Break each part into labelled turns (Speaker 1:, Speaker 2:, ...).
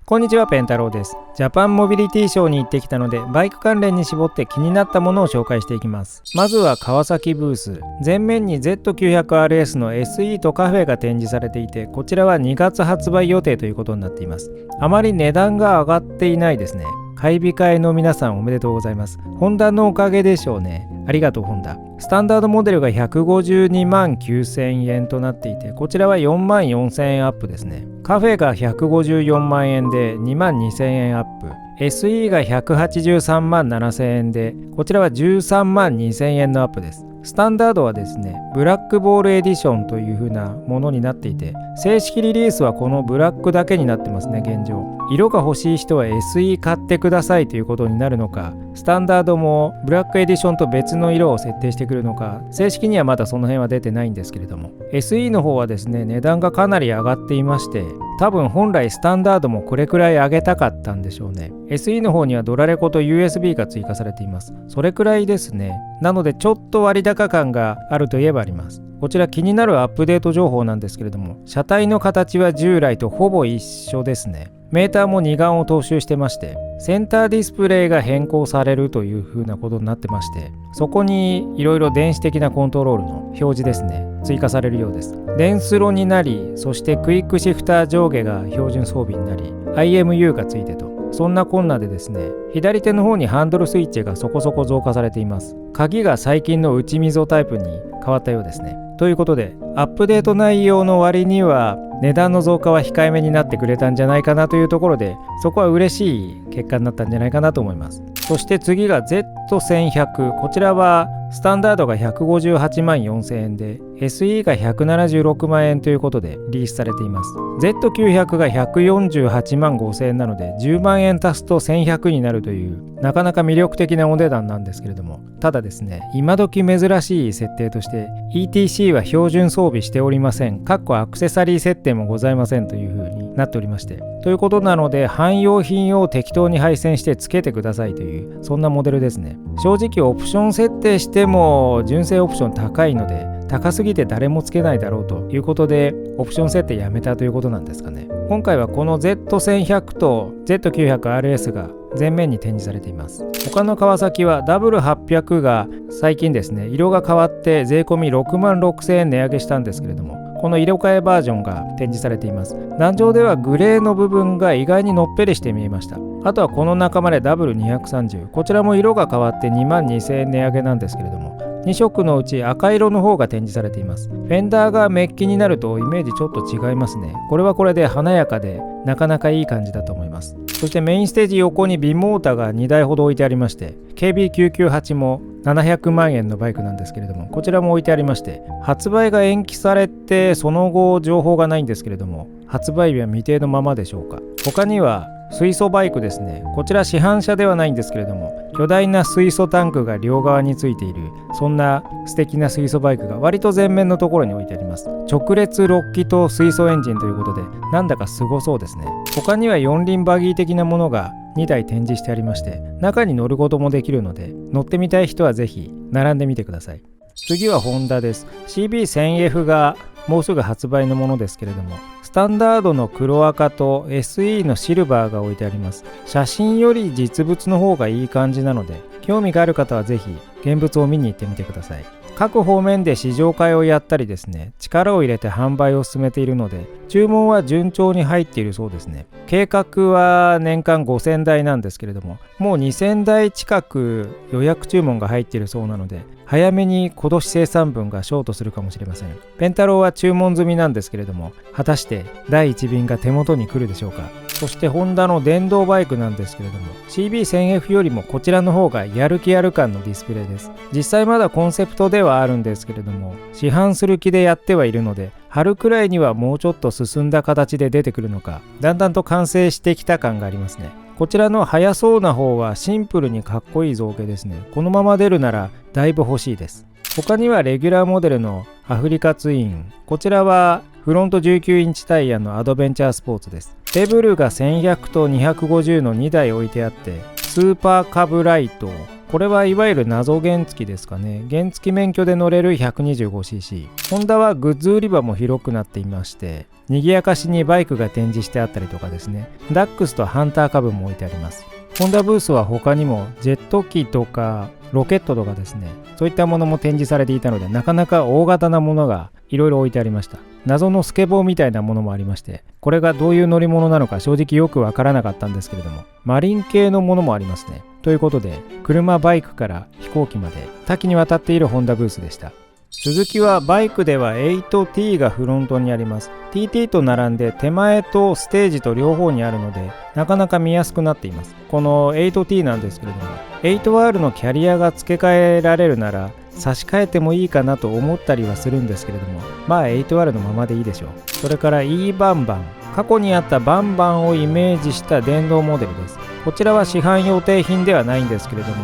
Speaker 1: こんにちは、ペンタロウです。ジャパンモビリティショーに行ってきたので、バイク関連に絞って気になったものを紹介していきます。まずは川崎ブース。前面に Z900RS の SE とカフェが展示されていて、こちらは2月発売予定ということになっています。あまり値段が上がっていないですね。買い控えの皆さんおめでとうございます。ホンダのおかげでしょうね。ありがとうホンダ。スタンダードモデルが152万9000円となっていて、こちらは4万4000円アップですね。カフェが154万円で2万2000円アップ。SE が183万7000円で、こちらは13万2000円のアップです。スタンダードはですね、ブラックボールエディションという風なものになっていて、正式リリースはこのブラックだけになってますね、現状。色が欲しい人は SE 買ってくださいということになるのか、スタンダードもブラックエディションと別の色を設定してくるのか、正式にはまだその辺は出てないんですけれども、 SE の方はですね、値段がかなり上がっていまして、多分本来スタンダードもこれくらい上げたかったんでしょうね。 SE の方にはドラレコと USB が追加されています。それくらいですね。なのでちょっと割高感があるといえばあります。こちら気になるアップデート情報なんですけれども、車体の形は従来とほぼ一緒ですね。メーターも2眼を踏襲してまして、センターディスプレイが変更されるという風なことになってまして、そこにいろいろ電子的なコントロールの表示ですね、追加されるようです。電スロになり、そしてクイックシフター上下が標準装備になり、 IMU がついてと、そんなこんなでですね、左手の方にハンドルスイッチがそこそこ増加されています。鍵が最近の内溝タイプに変わったようですね。ということで、アップデート内容の割には値段の増加は控えめになってくれたんじゃないかなというところで、そこは嬉しい結果になったんじゃないかなと思います。そして次が Z1100。 こちらはスタンダードが158万4000円で SE が176万円ということでリリースされています。 Z900 が148万5000円なので、10万円足すと1100になるというなかなか魅力的なお値段なんですけれども、ただですね、今時珍しい設定として ETC は標準装備しておりません、アクセサリー設定もございませんという風になっておりまして、ということなので、汎用品を適当に配線して付けてくださいという、そんなモデルですね。正直オプション設定しても純正オプション高いので、高すぎて誰もつけないだろうということで、オプション設定やめたということなんですかね。今回はこの Z1100 と Z900RS が前面に展示されています。他の川崎は W800 が最近ですね、色が変わって税込み6万6000円値上げしたんですけれども、この色替えバージョンが展示されています。壇上ではグレーの部分が意外にのっぺりして見えました。あとはこの仲間で W230、 こちらも色が変わって2万2000円値上げなんですけれども、2色のうち赤色の方が展示されています。フェンダーがメッキになるとイメージちょっと違いますね。これはこれで華やかでなかなかいい感じだと思います。そしてメインステージ横にビモーターが2台ほど置いてありまして、 KB998 も700万円のバイクなんですけれども、こちらも置いてありまして、発売が延期されてその後情報がないんですけれども、発売日は未定のままでしょうか。他には水素バイクですね。こちら市販車ではないんですけれども、巨大な水素タンクが両側についている、そんな素敵な水素バイクが割と前面のところに置いてあります。直列6気筒水素エンジンということで、なんだかすごそうですね。他には四輪バギー的なものが2台展示してありまして、中に乗ることもできるので、乗ってみたい人はぜひ並んでみてください。次はホンダです。 CB1000F がもうすぐ発売のものですけれども、スタンダードの黒赤と SE のシルバーが置いてあります。写真より実物の方がいい感じなので、興味がある方はぜひ現物を見に行ってみてください。各方面で試乗会をやったりですね、力を入れて販売を進めているので、注文は順調に入っているそうですね。計画は年間5000台なんですけれども、もう2000台近く予約注文が入っているそうなので、早めに今年生産分がショートするかもしれません。ペンタロウは注文済みなんですけれども、果たして第1便が手元に来るでしょうか。そしてホンダの電動バイクなんですけれども、 CB1000F よりもこちらの方がやる気ある感のディスプレイです。実際まだコンセプトではあるんですけれども、市販する気でやってはいるので、春くらいにはもうちょっと進んだ形で出てくるのか、だんだんと完成してきた感がありますね。こちらの速そうな方はシンプルにかっこいい造形ですね。このまま出るならだいぶ欲しいです。他にはレギュラーモデルのアフリカツイン、こちらはフロント19インチタイヤのアドベンチャースポーツです。レブルが1100と250の2台置いてあって、スーパーカブライト、これはいわゆる謎原付ですかね。原付免許で乗れる 125cc。ホンダはグッズ売り場も広くなっていまして、賑やかしにバイクが展示してあったりとかですね、ダックスとハンター株も置いてあります。ホンダブースは他にもジェット機とかロケットとかですね、そういったものも展示されていたので、なかなか大型なものがいろいろ置いてありました。謎のスケボーみたいなものもありまして、これがどういう乗り物なのか正直よくわからなかったんですけれども、マリン系のものもありますね。ということで、車、バイクから飛行機まで多岐にわたっているホンダブースでした。スズキはバイクでは 8T がフロントにあります。 TT と並んで手前とステージと両方にあるので、なかなか見やすくなっています。この 8T なんですけれども、 8R のキャリアが付け替えられるなら差し替えてもいいかなと思ったりはするんですけれども、まあ 8R のままでいいでしょう。それから E バンバン、過去にあったバンバンをイメージした電動モデルです。こちらは市販予定品ではないんですけれども、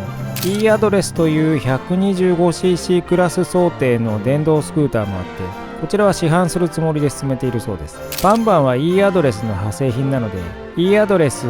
Speaker 1: E アドレスという 125cc クラス想定の電動スクーターもあって、こちらは市販するつもりで進めているそうです。バンバンは E アドレスの派生品なので、 E アドレス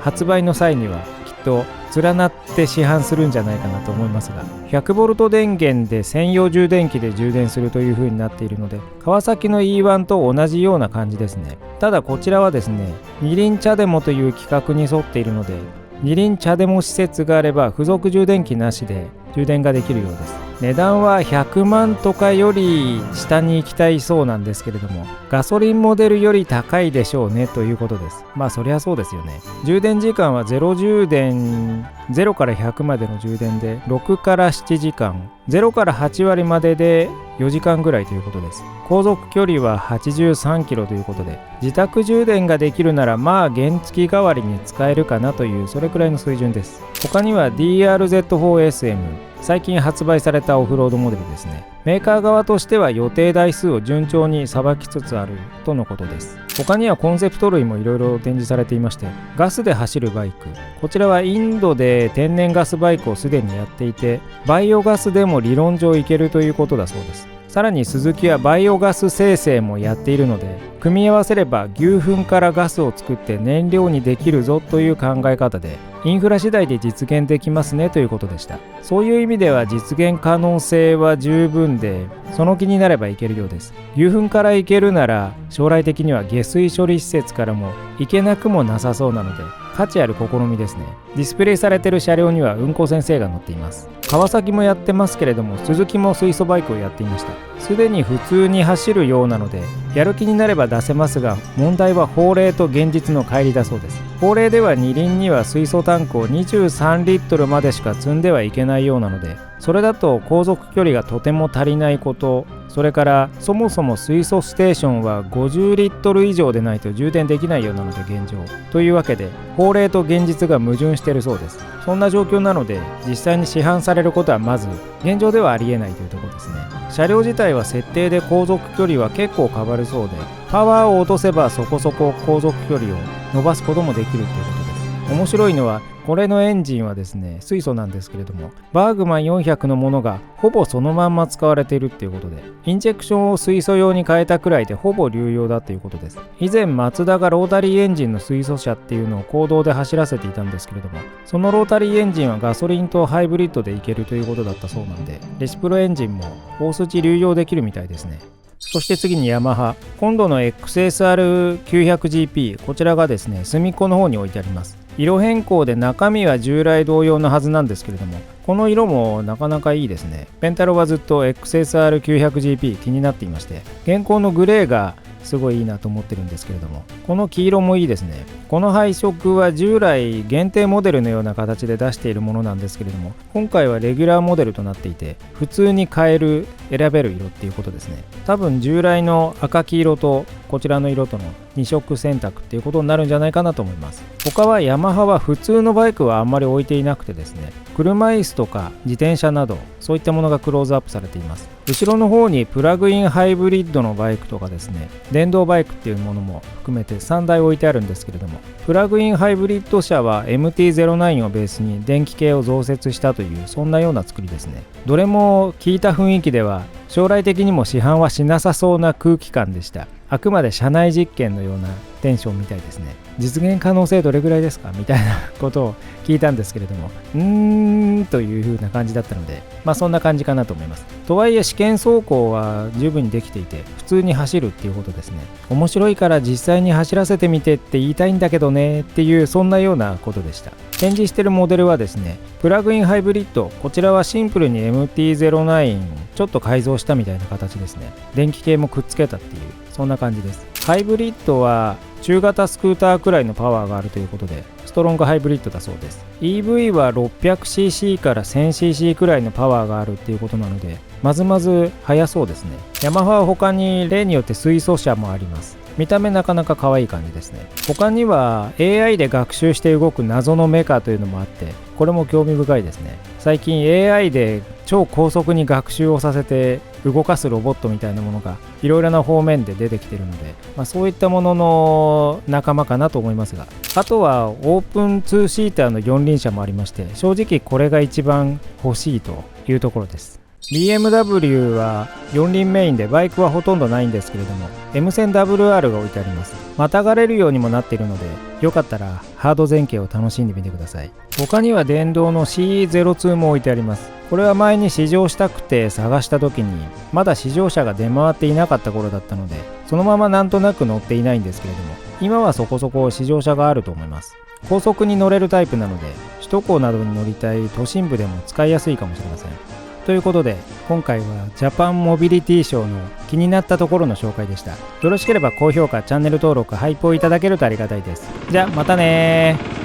Speaker 1: 発売の際にはきっと連なって市販するんじゃないかなと思いますが、 100V 電源で専用充電器で充電するという風になっているので、川崎の E1 と同じような感じですね。ただこちらはですね、二輪茶デモという規格に沿っているので、二輪茶デモ施設があれば付属充電器なしで充電ができるようです。値段は100万とかより下に行きたいそうなんですけれども、ガソリンモデルより高いでしょうねということです。まあそりゃそうですよね。充電時間は0充電、0から100までの充電で6から7時間、0から8割までで4時間ぐらいということです。航続距離は83キロということで、自宅充電ができるならまあ原付代わりに使えるかなという、それくらいの水準です。他には DRZ4SM、最近発売されたオフロードモデルですね。メーカー側としては予定台数を順調にさばきつつあるとのことです。他にはコンセプト類もいろいろ展示されていまして、ガスで走るバイク、こちらはインドで天然ガスバイクをすでにやっていて、バイオガスでも理論上いけるということだそうです。さらにスズキはバイオガス生成もやっているので、組み合わせれば牛糞からガスを作って燃料にできるぞという考え方で、インフラ次第で実現できますねということでした。そういう意味では実現可能性は十分で、その気になればいけるようです。牛糞からいけるなら、将来的には下水処理施設からもいけなくもなさそうなので、価値ある試みですね。ディスプレイされている車両には運行先生が乗っています。川崎もやってますけれども、スズキも水素バイクをやっていました。すでに普通に走るようなので、やる気になれば出せますが、問題は法令と現実の乖離だそうです。法令では二輪には水素タンクを23リットルまでしか積んではいけないようなので、それだと航続距離がとても足りないこと、それからそもそも水素ステーションは50リットル以上でないと充電できないようなので現状というわけで、法令と現実が矛盾しているそうです。そんな状況なので、実際に市販されることはまず現状ではありえないというところですね。車両自体は設定で航続距離は結構変わるそうで、パワーを落とせばそこそこ航続距離を伸ばすこともできるということです。面白いのは、これのエンジンはですね、水素なんですけれども、バーグマン400のものがほぼそのまんま使われているっていうことで、インジェクションを水素用に変えたくらいでほぼ流用だということです。以前マツダがロータリーエンジンの水素車っていうのを公道で走らせていたんですけれども、そのロータリーエンジンはガソリンとハイブリッドでいけるということだったそうなんで、レシプロエンジンも大筋流用できるみたいですね。そして次にヤマハ、今度の XSR900GP、 こちらがですね、隅っこの方に置いてあります。色変更で中身は従来同様のはずなんですけれども、この色もなかなかいいですね。ペンタロはずっと XSR900GP 気になっていまして、現行のグレーがすごいいいなと思ってるんですけれども、この黄色もいいですね。この配色は従来限定モデルのような形で出しているものなんですけれども、今回はレギュラーモデルとなっていて、普通に買える、選べる色っていうことですね。多分従来の赤黄色とこちらの色との2色選択っていうことになるんじゃないかなと思います。他はヤマハは普通のバイクはあんまり置いていなくてですね、車椅子とか自転車などそういったものがクローズアップされています。後ろの方にプラグインハイブリッドのバイクとかですね、電動バイクっていうものも含めて3台置いてあるんですけれども、プラグインハイブリッド車は MT-09 をベースに電気系を増設したという、そんなような作りですね。どれも聞いた雰囲気では将来的にも市販はしなさそうな空気感でした。あくまで社内実験のようなテンションみたいですね。実現可能性どれぐらいですかみたいなことを聞いたんですけれども、という風な感じだったので、そんな感じかなと思います。とはいえ試験走行は十分にできていて、普通に走るっていうことですね。面白いから実際に走らせてみてって言いたいんだけどねっていう、そんなようなことでした。展示しているモデルはですね、プラグインハイブリッド、こちらはシンプルに MT-09 ちょっと改造したみたいな形ですね。電気系もくっつけたっていう、そんな感じです。ハイブリッドは中型スクーターくらいのパワーがあるということで、ストロングハイブリッドだそうです。 EV は 600cc から 1000cc くらいのパワーがあるっていうことなので、まずまず速そうですね。ヤマハは他に例によって水素車もあります。見た目なかなか可愛い感じですね。他には AI で学習して動く謎のメカというのもあって、これも興味深いですね。最近 AI で超高速に学習をさせて動かすロボットみたいなものがいろいろな方面で出てきているので、そういったものの仲間かなと思いますが、あとはオープン2シーターの四輪車もありまして、正直これが一番欲しいというところです。BMW は四輪メインでバイクはほとんどないんですけれども、 M1000WR が置いてあります。またがれるようにもなっているので、よかったらハード前傾を楽しんでみてください。他には電動の CE02 も置いてあります。これは前に試乗したくて探した時にまだ試乗車が出回っていなかった頃だったので、そのままなんとなく乗っていないんですけれども、今はそこそこ試乗車があると思います。高速に乗れるタイプなので、首都高などに乗りたい都心部でも使いやすいかもしれません。ということで、今回はジャパンモビリティショーの気になったところの紹介でした。よろしければ高評価、チャンネル登録、ハイプをいただけるとありがたいです。じゃあまたねー。